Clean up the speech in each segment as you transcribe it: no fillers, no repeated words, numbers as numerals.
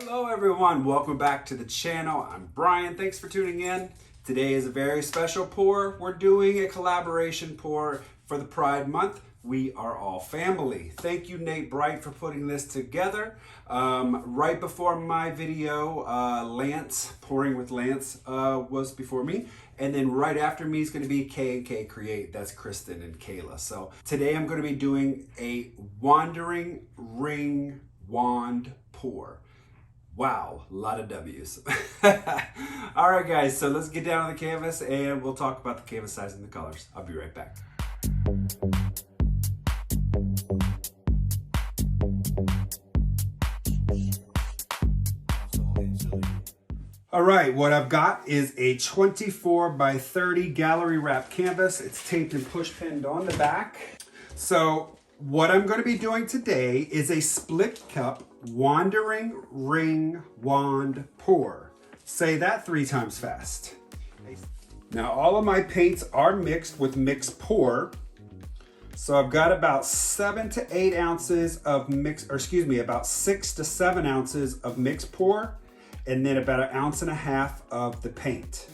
Hello everyone, welcome back to the channel. I'm Brian, thanks for tuning in. Today is a very special pour. We're doing a collaboration pour for the Pride Month. We are all family. Thank you, Nate Bright, for putting this together. Right before my video, Lance, Pouring with Lance, was before me. And then right after me is going to be K&K Create. That's Kristen and Kayla. So today I'm going to be doing a wandering ring wand pour. Wow, a lot of W's. All right, guys, so let's get down on the canvas and we'll talk about the canvas size and the colors. I'll be right back. All right, what I've got is a 24 by 30 gallery wrap canvas. It's taped and push pinned on the back. So what I'm going to be doing today is a split cup wandering ring wand pour. Say that 3 times fast. Now all of my paints are mixed with mixed pour. So I've got about 7 to 8 ounces of about 6 to 7 ounces of mixed pour, and then about 1.5 ounces of the paint.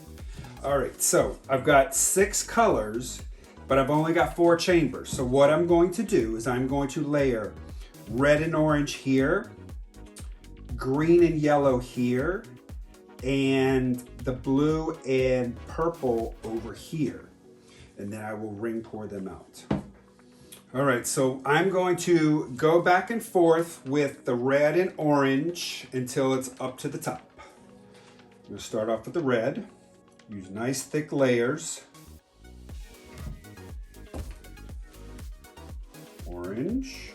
All right, so I've got 6 colors, but I've only got 4 chambers. So what I'm going to do is I'm going to layer red and orange here, green and yellow here, and the blue and purple over here. And then I will ring pour them out. All right, so I'm going to go back and forth with the red and orange until it's up to the top. I'm gonna start off with the red. Use nice thick layers. Orange.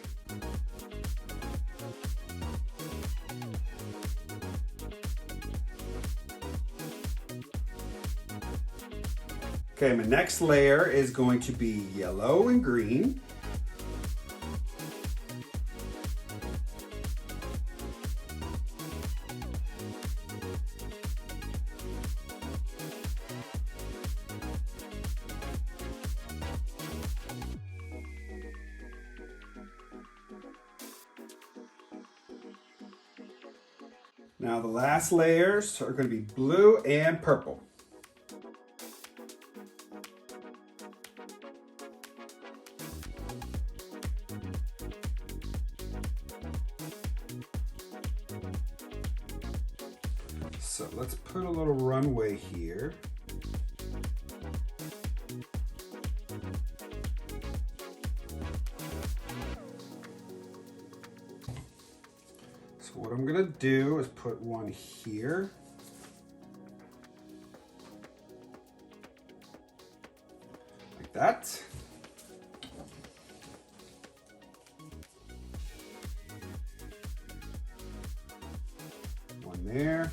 Okay, my next layer is going to be yellow and green. Now the last layers are going to be blue and purple. So let's put a little runway here. So what I'm gonna do is put one here. Like that. One there.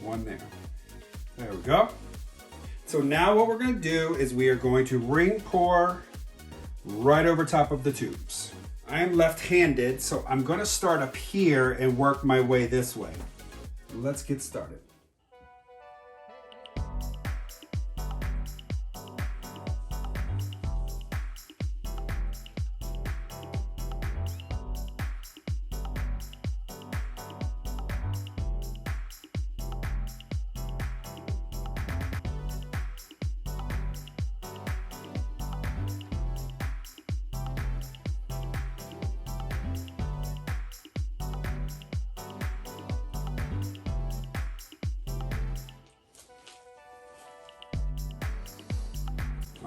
One there. There we go. So now what we're going to do is we are going to ring pour right over top of the tubes. I am left-handed, so I'm going to start up here and work my way this way. Let's get started.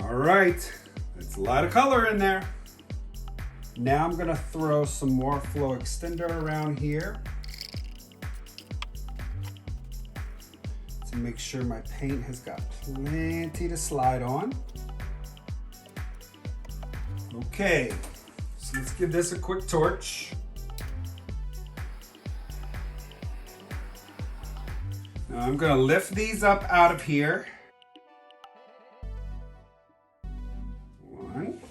All right, that's a lot of color in there. Now I'm gonna throw some more flow extender around here to make sure my paint has got plenty to slide on. Okay, so let's give this a quick torch. Now I'm gonna lift these up out of here. 1,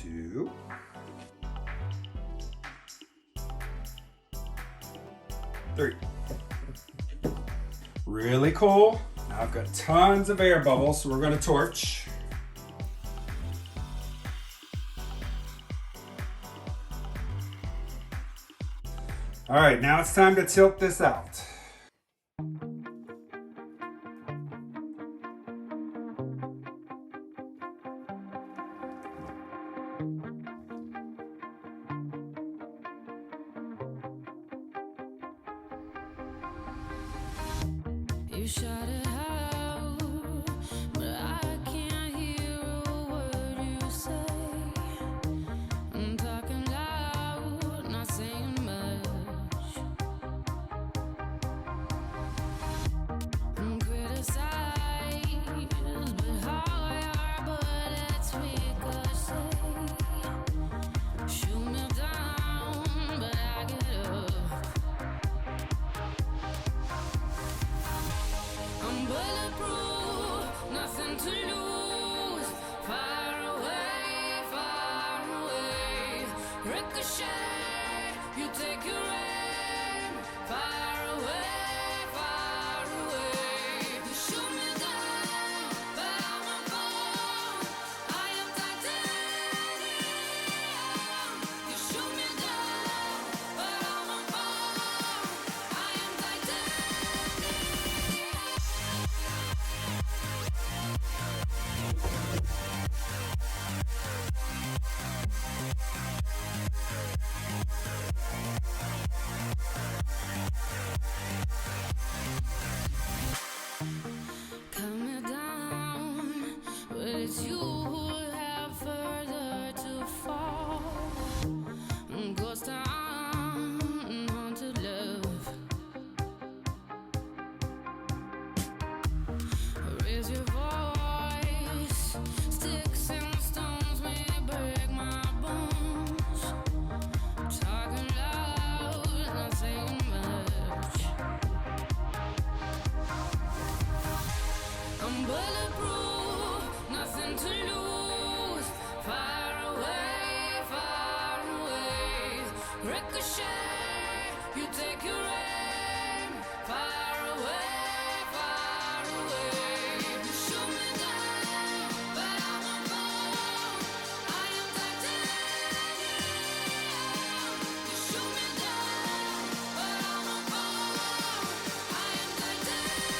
2, 3. Really cool. Now I've got tons of air bubbles, so we're going to torch. All right, now it's time to tilt this out. You shut it out, but I can't hear a word you say. I'm talking loud, not saying much. I'm criticized, but how your bullets ricochet. Shoot me down, but I get up. I'm bulletproof, nothing to lose. Far away, ricochet. You take your aim. Far away. You shoot me down, but I won't fall. I am titanium. You shoot me down, but I won't fall. I am titanium. Cut me down, but it's you who have further to fall. Ghost town, haunted love. Raise your voice. Sticks and stones may break my bones. Talking loud, not saying much. I'm bulletproof, nothing to lose. Far away. Ricochet, you take your aim. Far away. You shoot me down, but I won't fall. I am titanium. You shoot me down, but I won't fall. I am titanium.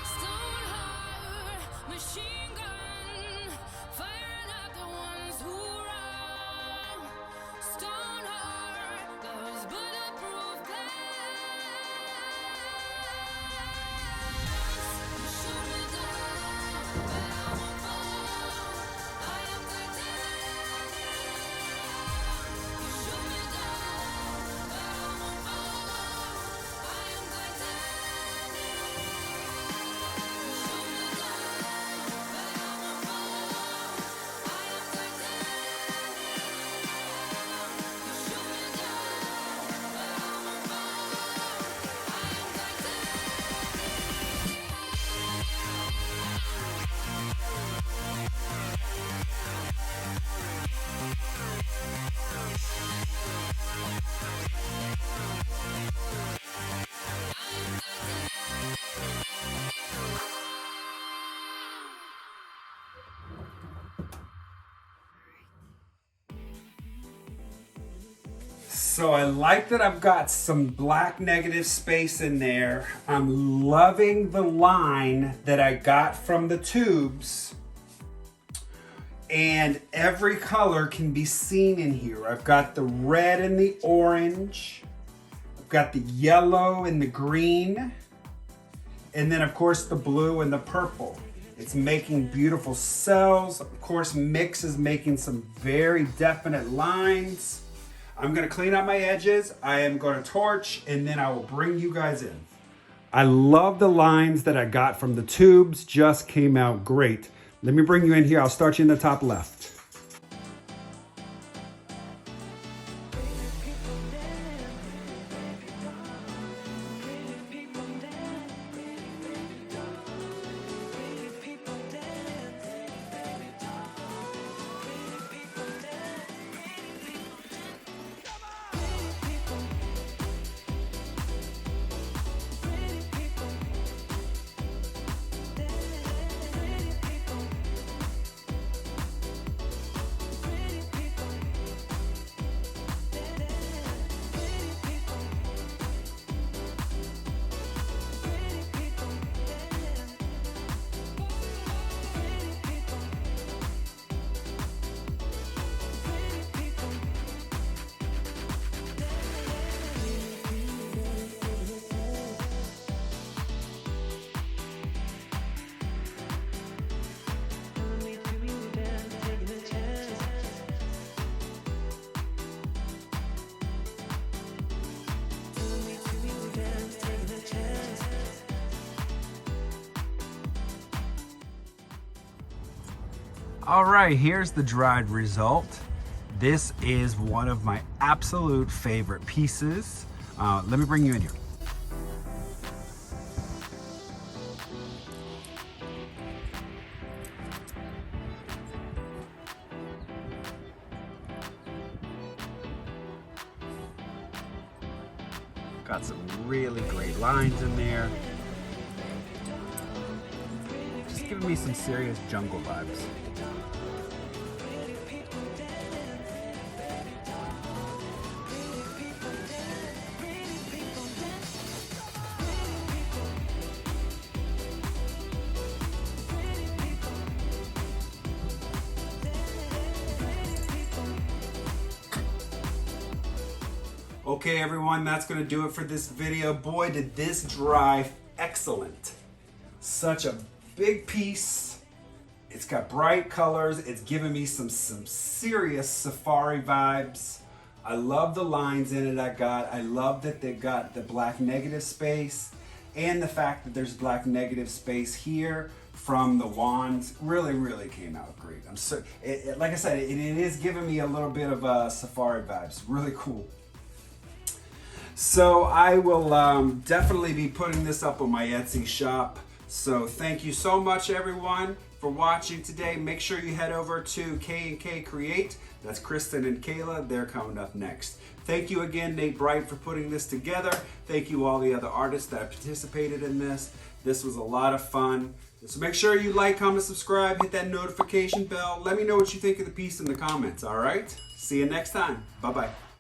Stone heart, machine gun, firing at the ones who run. Stone heart, those bulletproof glass. You shoot me down, but I won't fall. I am titanium. You shoot me down, but I won't fall. I am titanium. You shoot me down, but I won't fall. I am titanium. You shoot me down, but I won't fall. I am So I like that I've got some black negative space in there. I'm loving the line that I got from the tubes. And every color can be seen in here. I've got the red and the orange. I've got the yellow and the green. And then of course the blue and the purple. It's making beautiful cells. Of course, Mix is making some very definite lines. I'm gonna clean up my edges. I am gonna torch, and then I will bring you guys in. I love the lines that I got from the tubes, just came out great. Let me bring you in here. I'll start you in the top left. All right, here's the dried result. This is one of my absolute favorite pieces. Let me bring you in here. Got some really great lines in there. Just giving me some serious jungle vibes. Okay everyone, that's gonna do it for this video. Boy, did this dry excellent. Such a big piece. It's got bright colors. It's giving me some serious safari vibes. I love the lines in it I love that they got the black negative space and the fact that there's black negative space here from the wands. Really came out great. Like I said, it is giving me a little bit of safari vibes. Really cool. So I will definitely be putting this up on my Etsy shop. So thank you so much everyone for watching today. Make sure you head over to K&K Create. That's Kristen and Kayla. They're coming up next. Thank you again, Nate Bright, for putting this together. Thank you all the other artists that participated in this. This was a lot of fun. So make sure you like, comment, subscribe, hit that notification bell. Let me know what you think of the piece in the comments, all right? See you next time. Bye-bye.